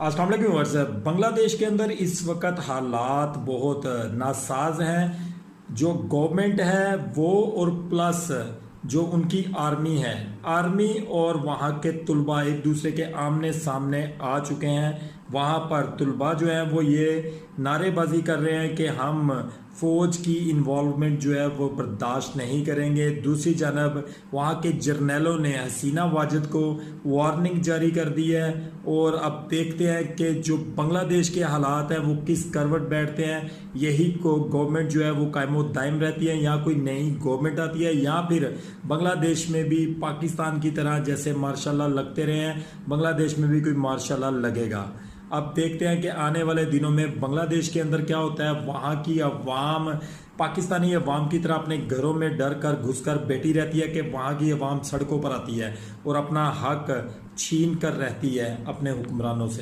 अस्सलाम वालेकुम व्यूअर्स। बांग्लादेश के अंदर इस वक्त हालात बहुत नासाज हैं। जो गवर्नमेंट है वो और प्लस जो उनकी आर्मी है, आर्मी और वहाँ के तुलबा एक दूसरे के आमने सामने आ चुके हैं। वहाँ पर तुलबा जो है वो ये नारेबाजी कर रहे हैं कि हम फ़ौज की इन्वॉल्वमेंट जो है वो बर्दाश्त नहीं करेंगे। दूसरी जानब वहाँ के जर्नैलों ने हसीना वाजिद को वार्निंग जारी कर दी है। और अब देखते हैं कि जो बांग्लादेश के हालात हैं वो किस करवट बैठते हैं। यही को गवर्नमेंट जो है वो कायमो दायम रहती है, या कोई नई गवर्नमेंट आती है, या फिर बांग्लादेश में भी पाकिस्तान की तरह जैसे मार्शल लॉ लगते रहे हैं, बांग्लादेश में भी कोई मार्शल लॉ लगेगा। अब देखते हैं कि आने वाले दिनों में बांग्लादेश के अंदर क्या होता है। वहाँ की अवाम पाकिस्तानी अवाम की तरह अपने घरों में डर कर घुस कर बैठी रहती है कि वहाँ की अवाम सड़कों पर आती है और अपना हक छीन कर रहती है अपने हुक्मरानों से।